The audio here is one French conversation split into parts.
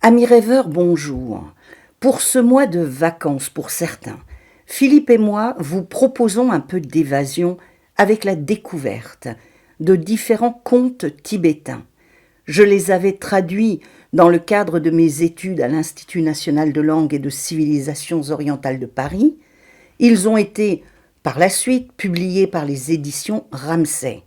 Amis rêveurs, bonjour. Pour ce mois de vacances pour certains, Philippe et moi vous proposons un peu d'évasion avec la découverte de différents contes tibétains. Je les avais traduits dans le cadre de mes études à l'Institut national de langue et de civilisations orientales de Paris. Ils ont été par la suite publiés par les éditions Ramsay.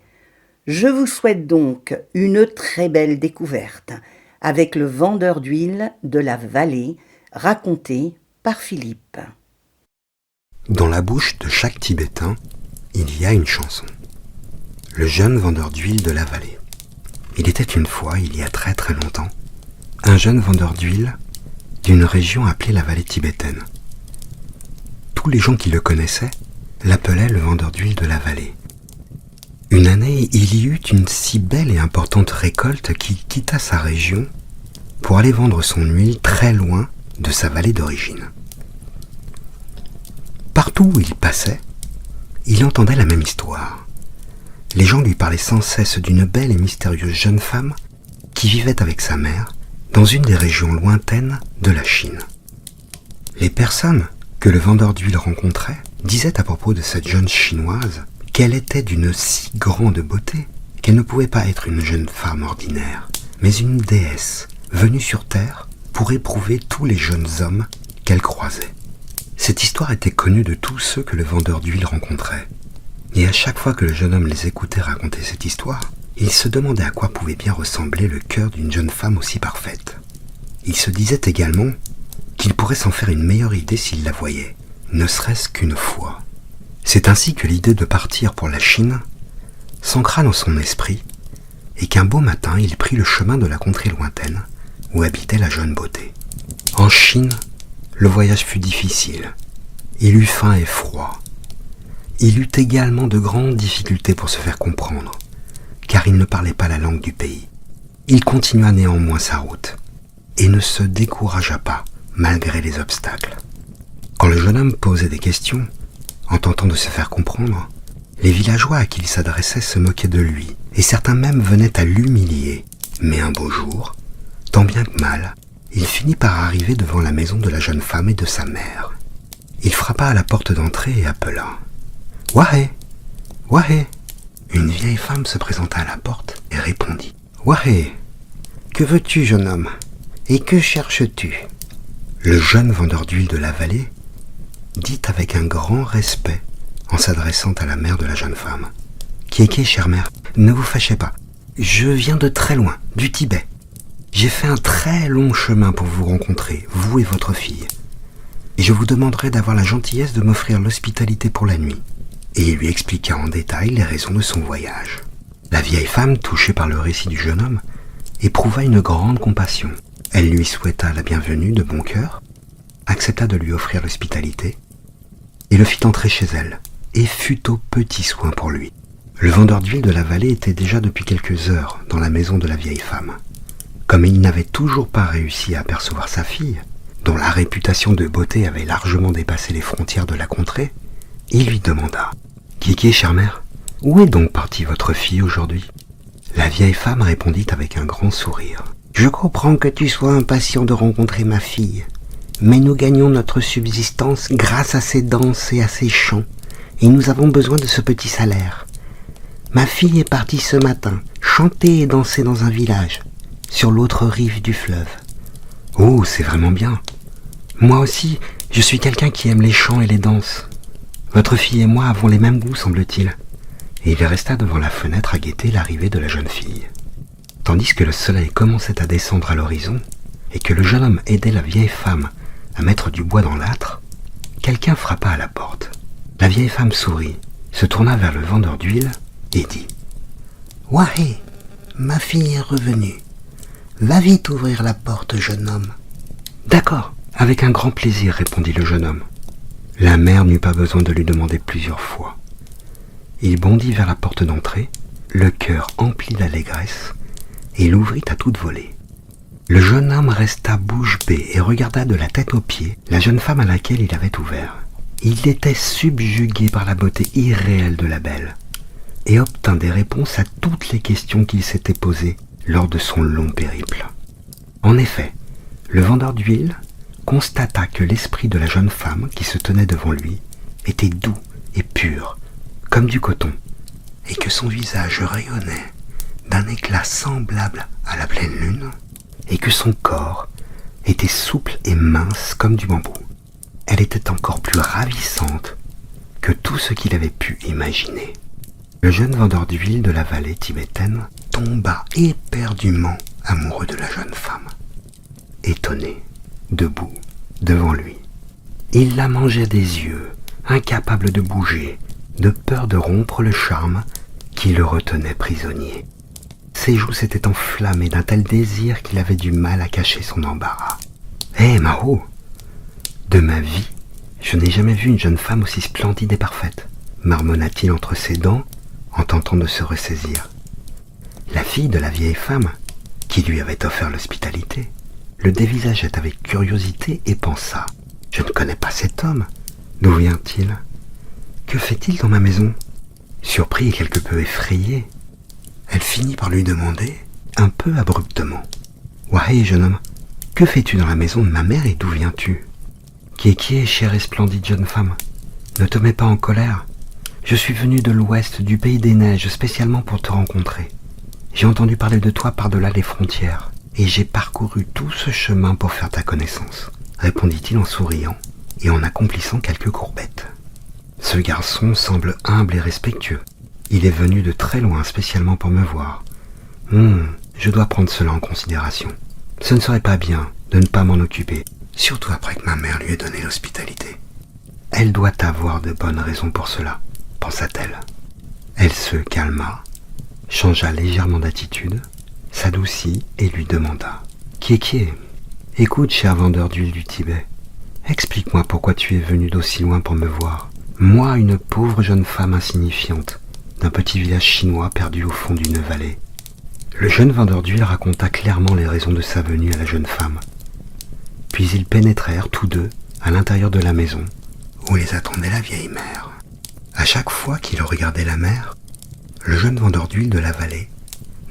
Je vous souhaite donc une très belle découverte avec le vendeur d'huile de la vallée, raconté par Philippe. Dans la bouche de chaque Tibétain, il y a une chanson. Le jeune vendeur d'huile de la vallée. Il était une fois, il y a très très longtemps, un jeune vendeur d'huile d'une région appelée la vallée tibétaine. Tous les gens qui le connaissaient l'appelaient le vendeur d'huile de la vallée. Une année, il y eut une si belle et importante récolte qu'il quitta sa région pour aller vendre son huile très loin de sa vallée d'origine. Partout où il passait, il entendait la même histoire. Les gens lui parlaient sans cesse d'une belle et mystérieuse jeune femme qui vivait avec sa mère dans une des régions lointaines de la Chine. Les personnes que le vendeur d'huile rencontrait disaient à propos de cette jeune chinoise qu'elle était d'une si grande beauté qu'elle ne pouvait pas être une jeune femme ordinaire, mais une déesse venue sur terre pour éprouver tous les jeunes hommes qu'elle croisait. Cette histoire était connue de tous ceux que le vendeur d'huile rencontrait. Et à chaque fois que le jeune homme les écoutait raconter cette histoire, il se demandait à quoi pouvait bien ressembler le cœur d'une jeune femme aussi parfaite. Il se disait également qu'il pourrait s'en faire une meilleure idée s'il la voyait, ne serait-ce qu'une fois. C'est ainsi que l'idée de partir pour la Chine s'ancra dans son esprit et qu'un beau matin il prit le chemin de la contrée lointaine où habitait la jeune beauté. En Chine, le voyage fut difficile. Il eut faim et froid. Il eut également de grandes difficultés pour se faire comprendre, car il ne parlait pas la langue du pays. Il continua néanmoins sa route et ne se découragea pas malgré les obstacles. Quand le jeune homme posait des questions, en tentant de se faire comprendre, les villageois à qui il s'adressait se moquaient de lui, et certains même venaient à l'humilier. Mais un beau jour, tant bien que mal, il finit par arriver devant la maison de la jeune femme et de sa mère. Il frappa à la porte d'entrée et appela « Wahé, Wahé !» Une vieille femme se présenta à la porte et répondit « Wahé, que veux-tu, jeune homme, et que cherches-tu » Le jeune vendeur d'huile de la vallée dit avec un grand respect en s'adressant à la mère de la jeune femme. « Qui, chère mère, ne vous fâchez pas. Je viens de très loin, du Tibet. J'ai fait un très long chemin pour vous rencontrer, vous et votre fille. Et je vous demanderai d'avoir la gentillesse de m'offrir l'hospitalité pour la nuit. » Et il lui expliqua en détail les raisons de son voyage. La vieille femme, touchée par le récit du jeune homme, éprouva une grande compassion. Elle lui souhaita la bienvenue de bon cœur, accepta de lui offrir l'hospitalité, et le fit entrer chez elle, et fut aux petits soins pour lui. Le vendeur d'huile de la vallée était déjà depuis quelques heures dans la maison de la vieille femme. Comme il n'avait toujours pas réussi à apercevoir sa fille, dont la réputation de beauté avait largement dépassé les frontières de la contrée, il lui demanda « Qui, chère mère, où est donc partie votre fille aujourd'hui ?» La vieille femme répondit avec un grand sourire « Je comprends que tu sois impatient de rencontrer ma fille, mais nous gagnons notre subsistance grâce à ses danses et à ses chants, et nous avons besoin de ce petit salaire. Ma fille est partie ce matin, chanter et danser dans un village, sur l'autre rive du fleuve. »« Oh, c'est vraiment bien. Moi aussi, je suis quelqu'un qui aime les chants et les danses. Votre fille et moi avons les mêmes goûts, semble-t-il. » Et il resta devant la fenêtre à guetter l'arrivée de la jeune fille. Tandis que le soleil commençait à descendre à l'horizon, et que le jeune homme aidait la vieille femme à mettre du bois dans l'âtre, quelqu'un frappa à la porte. La vieille femme sourit, se tourna vers le vendeur d'huile et dit « Wahé, ma fille est revenue. Va vite ouvrir la porte, jeune homme. »« D'accord, avec un grand plaisir, répondit le jeune homme. La mère n'eut pas besoin de lui demander plusieurs fois. Il bondit vers la porte d'entrée, le cœur empli d'allégresse, et l'ouvrit à toute volée. Le jeune homme resta bouche bée et regarda de la tête aux pieds la jeune femme à laquelle il avait ouvert. Il était subjugué par la beauté irréelle de la belle, et obtint des réponses à toutes les questions qu'il s'était posées lors de son long périple. En effet, Le vendeur d'huile constata que l'esprit de la jeune femme qui se tenait devant lui était doux et pur, comme du coton, et que son visage rayonnait d'un éclat semblable à la pleine lune, et que son corps était souple et mince comme du bambou. Elle était encore plus ravissante que tout ce qu'il avait pu imaginer. Le jeune vendeur d'huile de la vallée tibétaine tomba éperdument amoureux de la jeune femme. Étonné, debout, devant lui, il la mangeait des yeux, incapable de bouger, de peur de rompre le charme qui le retenait prisonnier. Ses joues s'étaient enflammées d'un tel désir qu'il avait du mal à cacher son embarras. « Hé, Maro, de ma vie, je n'ai jamais vu une jeune femme aussi splendide et parfaite, marmonna-t-il entre ses dents en tentant de se ressaisir. La fille de la vieille femme, qui lui avait offert l'hospitalité, le dévisageait avec curiosité et pensa « Je ne connais pas cet homme. D'où vient-il? Que fait-il dans ma maison ?» Surpris et quelque peu effrayé, elle finit par lui demander, un peu abruptement, « Wahé, jeune homme, que fais-tu dans la maison de ma mère et d'où viens-tu ?»« Qui est, chère et splendide jeune femme? Ne te mets pas en colère. Je suis venu de l'ouest, du pays des neiges, spécialement pour te rencontrer. J'ai entendu parler de toi par-delà les frontières, et j'ai parcouru tout ce chemin pour faire ta connaissance, » répondit-il en souriant et en accomplissant quelques courbettes. Ce garçon semble humble et respectueux. Il est venu de très loin spécialement pour me voir. Je dois prendre cela en considération. Ce ne serait pas bien de ne pas m'en occuper, surtout après que ma mère lui ait donné l'hospitalité. Elle doit avoir de bonnes raisons pour cela, pensa-t-elle. Elle se calma, changea légèrement d'attitude, s'adoucit et lui demanda « Qui est ? Écoute, cher vendeur d'huile du Tibet, explique-moi pourquoi tu es venu d'aussi loin pour me voir. Moi, une pauvre jeune femme insignifiante, d'un petit village chinois perdu au fond d'une vallée. » Le jeune vendeur d'huile raconta clairement les raisons de sa venue à la jeune femme. Puis ils pénétrèrent tous deux à l'intérieur de la maison, où les attendait la vieille mère. À chaque fois qu'il regardait la mère, le jeune vendeur d'huile de la vallée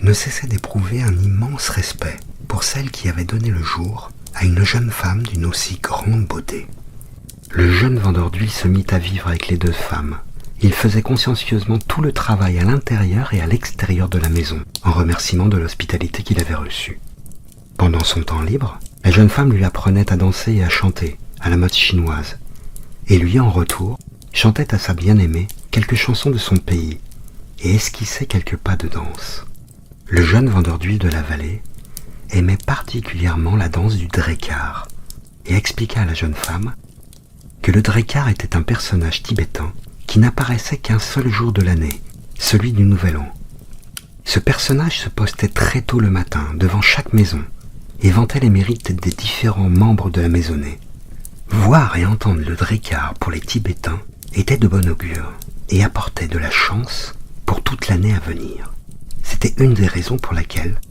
ne cessait d'éprouver un immense respect pour celle qui avait donné le jour à une jeune femme d'une aussi grande beauté. Le jeune vendeur d'huile se mit à vivre avec les deux femmes. Il faisait consciencieusement tout le travail à l'intérieur et à l'extérieur de la maison, en remerciement de l'hospitalité qu'il avait reçue. Pendant son temps libre, la jeune femme lui apprenait à danser et à chanter, à la mode chinoise, et lui, en retour, chantait à sa bien-aimée quelques chansons de son pays et esquissait quelques pas de danse. Le jeune vendeur d'huile de la vallée aimait particulièrement la danse du Drekar et expliqua à la jeune femme que le Drekar était un personnage tibétain qui n'apparaissait qu'un seul jour de l'année, celui du Nouvel An. Ce personnage se postait très tôt le matin devant chaque maison et vantait les mérites des différents membres de la maisonnée. Voir et entendre le Drekar pour les Tibétains était de bon augure et apportait de la chance pour toute l'année à venir. C'était une des raisons pour laquelle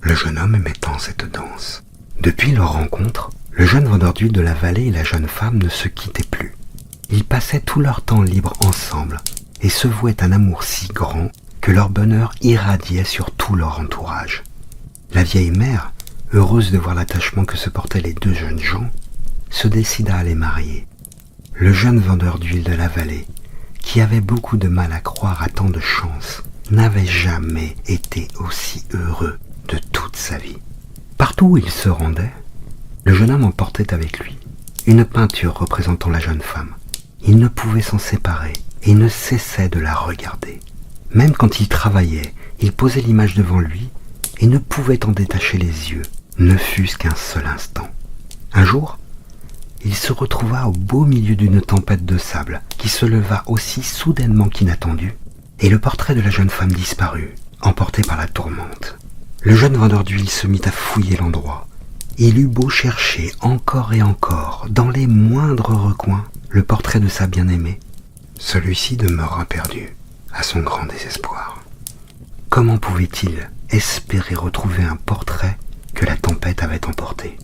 le jeune homme aimait tant cette danse. Depuis leur rencontre, le jeune vendeur d'huile de la vallée et la jeune femme ne se quittaient plus. Ils passaient tout leur temps libre ensemble et se vouaient un amour si grand que leur bonheur irradiait sur tout leur entourage. La vieille mère, heureuse de voir l'attachement que se portaient les deux jeunes gens, se décida à les marier. Le jeune vendeur d'huile de la vallée, qui avait beaucoup de mal à croire à tant de chance, n'avait jamais été aussi heureux de toute sa vie. Partout où il se rendait, le jeune homme emportait avec lui une peinture représentant la jeune femme. Il ne pouvait s'en séparer et ne cessait de la regarder. Même quand il travaillait, il posait l'image devant lui et ne pouvait en détacher les yeux, ne fût-ce qu'un seul instant. Un jour, il se retrouva au beau milieu d'une tempête de sable qui se leva aussi soudainement qu'inattendu, et le portrait de la jeune femme disparut, emporté par la tourmente. Le jeune vendeur d'huile se mit à fouiller l'endroit. Il eut beau chercher encore et encore, dans les moindres recoins, le portrait de sa bien-aimée. Celui-ci demeura perdu, à son grand désespoir. Comment pouvait-il espérer retrouver un portrait que la tempête avait emporté?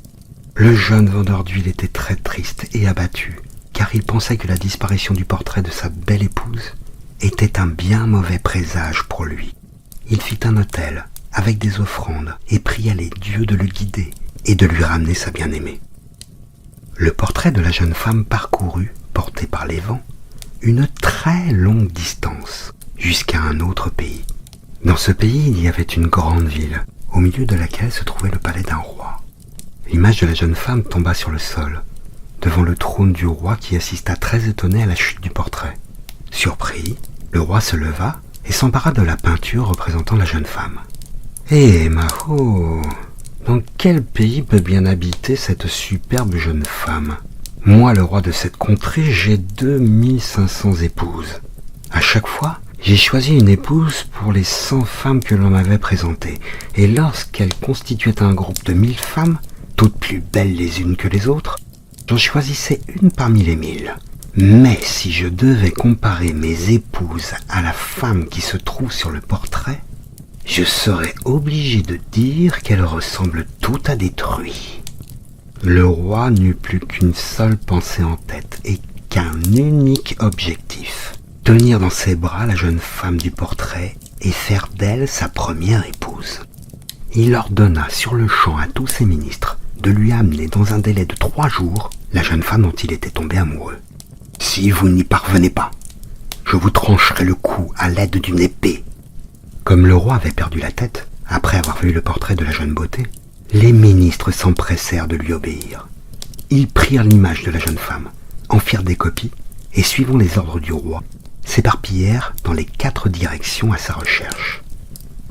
Le jeune vendeur d'huile était très triste et abattu, car il pensait que la disparition du portrait de sa belle épouse était un bien mauvais présage pour lui. Il fit un autel avec des offrandes et pria les dieux de le guider et de lui ramener sa bien-aimée. Le portrait de la jeune femme parcourut, porté par les vents, une très longue distance, jusqu'à un autre pays. Dans ce pays, il y avait une grande ville, au milieu de laquelle se trouvait le palais d'un roi. L'image de la jeune femme tomba sur le sol, devant le trône du roi qui assista très étonné à la chute du portrait. Surpris, le roi se leva et s'empara de la peinture représentant la jeune femme. « Eh, Maho, dans quel pays peut bien habiter cette superbe jeune femme ? Moi, le roi de cette contrée, j'ai 2500 épouses. À chaque fois, j'ai choisi une épouse pour les 100 femmes que l'on m'avait présentées, et lorsqu'elles constituaient un groupe de 1000 femmes, toutes plus belles les unes que les autres, j'en choisissais une parmi les 1000. Mais si je devais comparer mes épouses à la femme qui se trouve sur le portrait, je serais obligé de dire qu'elles ressemblent toutes à des truies. » Le roi n'eut plus qu'une seule pensée en tête et qu'un unique objectif: tenir dans ses bras la jeune femme du portrait et faire d'elle sa première épouse. Il ordonna sur le champ à tous ses ministres de lui amener dans un délai de 3 jours la jeune femme dont il était tombé amoureux. « Si vous n'y parvenez pas, je vous trancherai le cou à l'aide d'une épée. » Comme le roi avait perdu la tête, après avoir vu le portrait de la jeune beauté, les ministres s'empressèrent de lui obéir. Ils prirent l'image de la jeune femme, en firent des copies, et suivant les ordres du roi, s'éparpillèrent dans les 4 directions à sa recherche.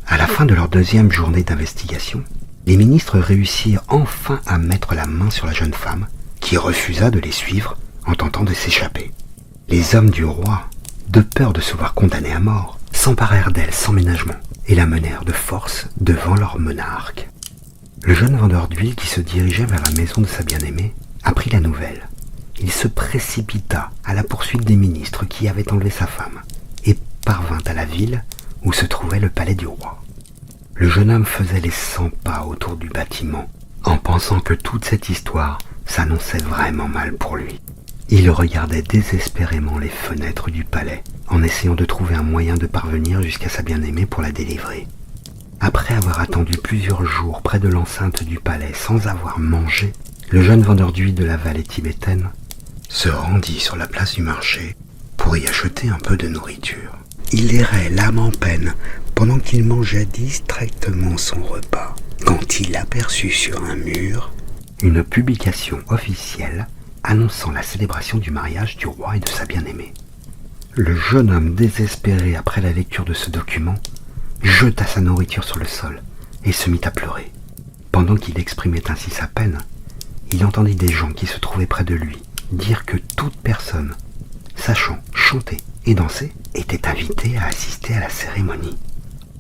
À la fin de leur 2e journée d'investigation, les ministres réussirent enfin à mettre la main sur la jeune femme, qui refusa de les suivre en tentant de s'échapper. Les hommes du roi, de peur de se voir condamnés à mort, s'emparèrent d'elle sans ménagement et la menèrent de force devant leur monarque. Le jeune vendeur d'huile qui se dirigeait vers la maison de sa bien-aimée apprit la nouvelle. Il se précipita à la poursuite des ministres qui avaient enlevé sa femme et parvint à la ville où se trouvait le palais du roi. Le jeune homme faisait les 100 pas autour du bâtiment en pensant que toute cette histoire s'annonçait vraiment mal pour lui. Il regardait désespérément les fenêtres du palais en essayant de trouver un moyen de parvenir jusqu'à sa bien-aimée pour la délivrer. Après avoir attendu plusieurs jours près de l'enceinte du palais sans avoir mangé, le jeune vendeur d'huile de la vallée tibétaine se rendit sur la place du marché pour y acheter un peu de nourriture. Il errait l'âme en peine pendant qu'il mangeait distraitement son repas, quand il aperçut sur un mur une publication officielle annonçant la célébration du mariage du roi et de sa bien-aimée. Le jeune homme, désespéré après la lecture de ce document, jeta sa nourriture sur le sol et se mit à pleurer. Pendant qu'il exprimait ainsi sa peine, il entendit des gens qui se trouvaient près de lui dire que toute personne sachant chanter et danser était invitée à assister à la cérémonie.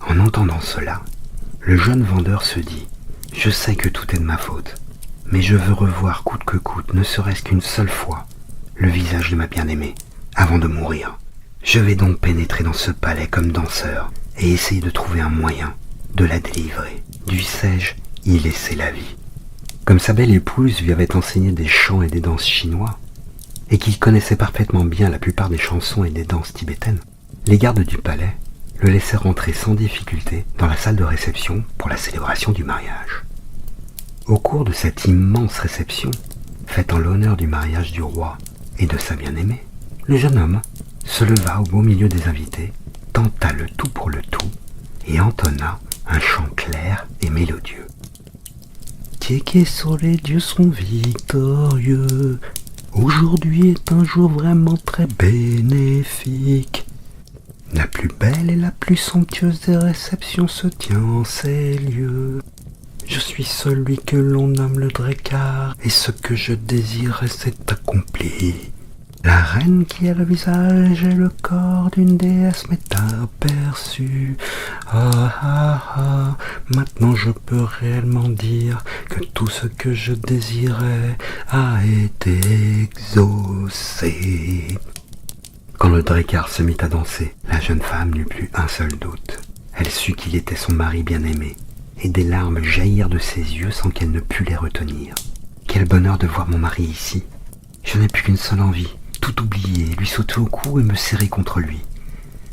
En entendant cela, le jeune vendeur se dit « Je sais que tout est de ma faute, mais je veux revoir coûte que coûte, ne serait-ce qu'une seule fois, le visage de ma bien-aimée avant de mourir. Je vais donc pénétrer dans ce palais comme danseur et essayer de trouver un moyen de la délivrer. Dussé-je y laisser la vie ?» Comme sa belle épouse lui avait enseigné des chants et des danses chinois, et qu'il connaissait parfaitement bien la plupart des chansons et des danses tibétaines, les gardes du palais le laissèrent entrer sans difficulté dans la salle de réception pour la célébration du mariage. Au cours de cette immense réception, faite en l'honneur du mariage du roi et de sa bien-aimée, le jeune homme se leva au beau milieu des invités, tenta le tout pour le tout et entonna un chant clair et mélodieux. Tieke sur les dieux sont victorieux, aujourd'hui est un jour vraiment très bénéfique. La plus belle et la plus somptueuse des réceptions se tient en ces lieux. Je suis celui que l'on nomme le Drekar, et ce que je désirais s'est accompli. La reine qui a le visage et le corps d'une déesse m'est aperçue. Ah ah ah, maintenant je peux réellement dire que tout ce que je désirais a été exaucé. Quand le Drekar se mit à danser, la jeune femme n'eut plus un seul doute. Elle sut qu'il était son mari bien-aimé, et des larmes jaillirent de ses yeux sans qu'elle ne pût les retenir. Quel bonheur de voir mon mari ici. Je n'ai plus qu'une seule envie, tout oublier, lui sauter au cou et me serrer contre lui.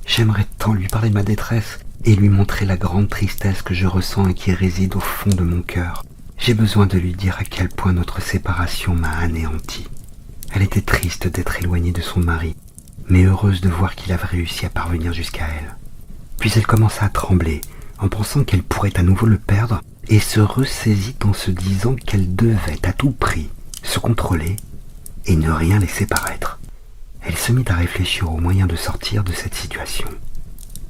J'aimerais tant lui parler de ma détresse et lui montrer la grande tristesse que je ressens et qui réside au fond de mon cœur. J'ai besoin de lui dire à quel point notre séparation m'a anéanti. Elle était triste d'être éloignée de son mari, mais heureuse de voir qu'il avait réussi à parvenir jusqu'à elle. Puis elle commença à trembler, en pensant qu'elle pourrait à nouveau le perdre, et se ressaisit en se disant qu'elle devait à tout prix se contrôler et ne rien laisser paraître. Elle se mit à réfléchir aux moyens de sortir de cette situation.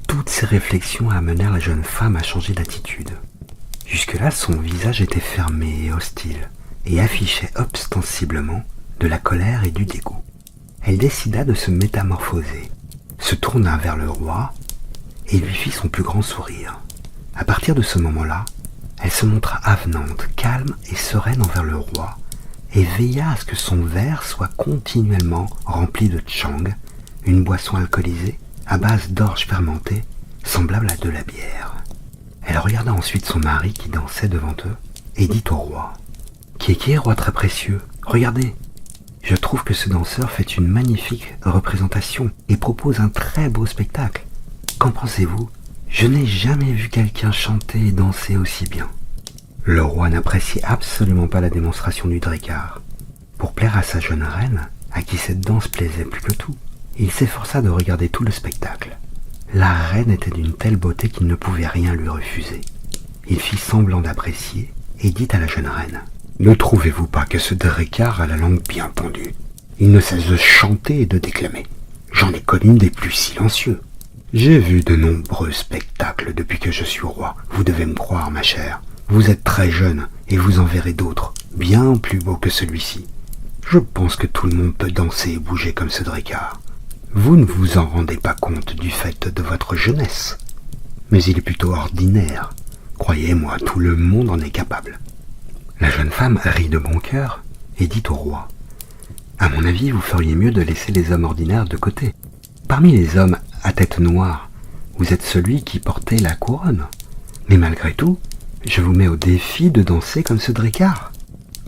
Toutes ces réflexions amenèrent la jeune femme à changer d'attitude. Jusque-là, son visage était fermé et hostile, et affichait ostensiblement de la colère et du dégoût. Elle décida de se métamorphoser, se tourna vers le roi et lui fit son plus grand sourire. À partir de ce moment-là, elle se montra avenante, calme et sereine envers le roi, et veilla à ce que son verre soit continuellement rempli de tchang, une boisson alcoolisée à base d'orge fermentée, semblable à de la bière. Elle regarda ensuite son mari qui dansait devant eux, et dit au roi « Qui est roi très précieux, regardez, je trouve que ce danseur fait une magnifique représentation et propose un très beau spectacle. Qu'en pensez-vous ? Je n'ai jamais vu quelqu'un chanter et danser aussi bien. » Le roi n'appréciait absolument pas la démonstration du Drekar. Pour plaire à sa jeune reine, à qui cette danse plaisait plus que tout, il s'efforça de regarder tout le spectacle. La reine était d'une telle beauté qu'il ne pouvait rien lui refuser. Il fit semblant d'apprécier et dit à la jeune reine « Ne trouvez-vous pas que ce Drekar a la langue bien pendue ? Il ne cesse de chanter et de déclamer. J'en ai connu des plus silencieux. J'ai vu de nombreux spectacles depuis que je suis roi. Vous devez me croire, ma chère. Vous êtes très jeune et vous en verrez d'autres, bien plus beaux que celui-ci. Je pense que tout le monde peut danser et bouger comme ce Drekar. Vous ne vous en rendez pas compte du fait de votre jeunesse. Mais il est plutôt ordinaire. Croyez-moi, tout le monde en est capable. » La jeune femme rit de bon cœur et dit au roi « À mon avis, vous feriez mieux de laisser les hommes ordinaires de côté. Parmi les hommes à tête noire, vous êtes celui qui portait la couronne. Mais malgré tout, je vous mets au défi de danser comme ce Drekar. »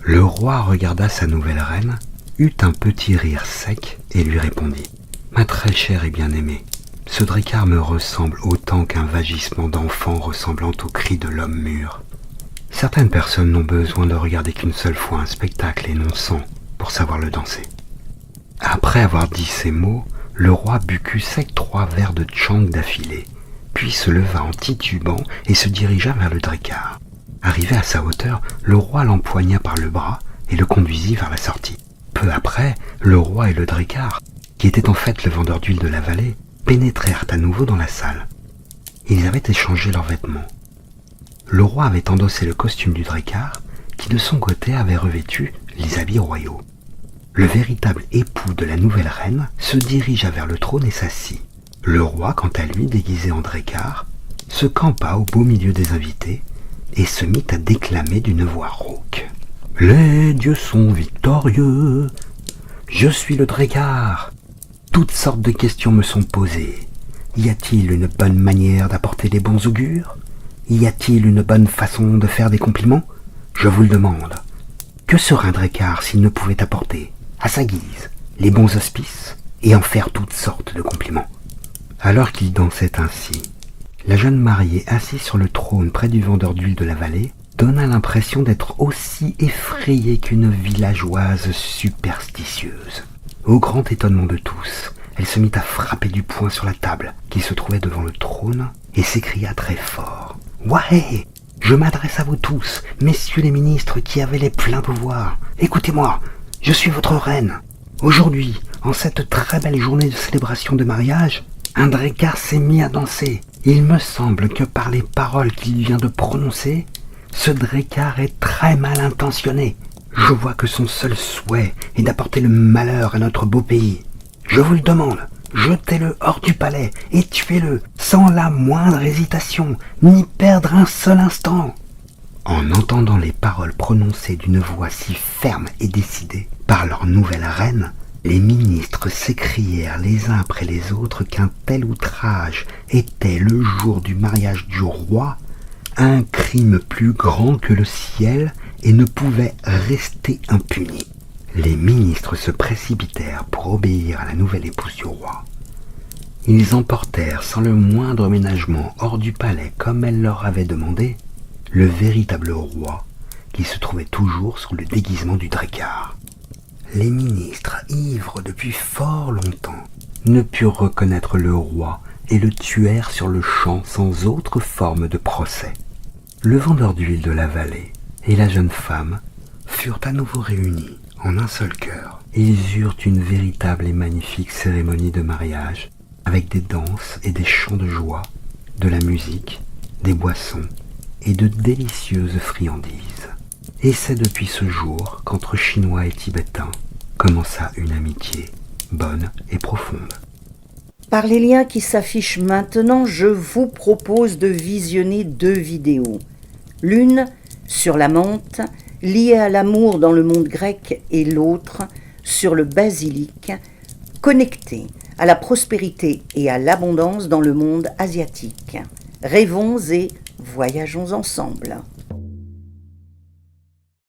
Le roi regarda sa nouvelle reine, eut un petit rire sec et lui répondit « Ma très chère et bien-aimée, ce Drekar me ressemble autant qu'un vagissement d'enfant ressemblant au cri de l'homme mûr. Certaines personnes n'ont besoin de regarder qu'une seule fois un spectacle et non 100 pour savoir le danser. » Après avoir dit ces mots, le roi but sec 3 verres de tchang d'affilée, puis se leva en titubant et se dirigea vers le Drekar. Arrivé à sa hauteur, le roi l'empoigna par le bras et le conduisit vers la sortie. Peu après, le roi et le Drekar, qui était en fait le vendeur d'huile de la vallée, pénétrèrent à nouveau dans la salle. Ils avaient échangé leurs vêtements. Le roi avait endossé le costume du Drekar, qui de son côté avait revêtu les habits royaux. Le véritable époux de la nouvelle reine se dirigea vers le trône et s'assit. Le roi, quant à lui, déguisé en Drekar, se campa au beau milieu des invités et se mit à déclamer d'une voix rauque. « Les dieux sont victorieux, je suis le Drekar. Toutes sortes de questions me sont posées. Y a-t-il une bonne manière d'apporter des bons augures ? Y a-t-il une bonne façon de faire des compliments ? Je vous le demande. Que serait un Drekar s'il ne pouvait apporter, à sa guise, les bons auspices et en faire toutes sortes de compliments ?» Alors qu'il dansait ainsi, la jeune mariée assise sur le trône près du vendeur d'huile de la vallée donna l'impression d'être aussi effrayée qu'une villageoise superstitieuse. Au grand étonnement de tous, elle se mit à frapper du poing sur la table qui se trouvait devant le trône et s'écria très fort « Ouais, je m'adresse à vous tous, messieurs les ministres qui avez les pleins pouvoirs. Écoutez-moi, je suis votre reine. Aujourd'hui, en cette très belle journée de célébration de mariage, un Drekar s'est mis à danser. Il me semble que par les paroles qu'il vient de prononcer, ce Drekar est très mal intentionné. Je vois que son seul souhait est d'apporter le malheur à notre beau pays. Je vous le demande, jetez-le hors du palais et tuez-le sans la moindre hésitation, ni perdre un seul instant. » En entendant les paroles prononcées d'une voix si ferme et décidée par leur nouvelle reine, les ministres s'écrièrent les uns après les autres qu'un tel outrage était le jour du mariage du roi un crime plus grand que le ciel et ne pouvait rester impuni. Les ministres se précipitèrent pour obéir à la nouvelle épouse du roi. Ils emportèrent sans le moindre ménagement hors du palais comme elle leur avait demandé le véritable roi qu'il se trouvait toujours sous le déguisement du Drakkar. Les ministres, ivres depuis fort longtemps, ne purent reconnaître le roi et le tuèrent sur le champ sans autre forme de procès. Le vendeur d'huile de la vallée et la jeune femme furent à nouveau réunis en un seul cœur. Ils eurent une véritable et magnifique cérémonie de mariage, avec des danses et des chants de joie, de la musique, des boissons et de délicieuses friandises. Et c'est depuis ce jour qu'entre Chinois et Tibétains commença une amitié bonne et profonde. Par les liens qui s'affichent maintenant, je vous propose de visionner 2 vidéos. L'une sur la menthe, liée à l'amour dans le monde grec, et l'autre sur le basilic, connecté à la prospérité et à l'abondance dans le monde asiatique. Rêvons et voyageons ensemble.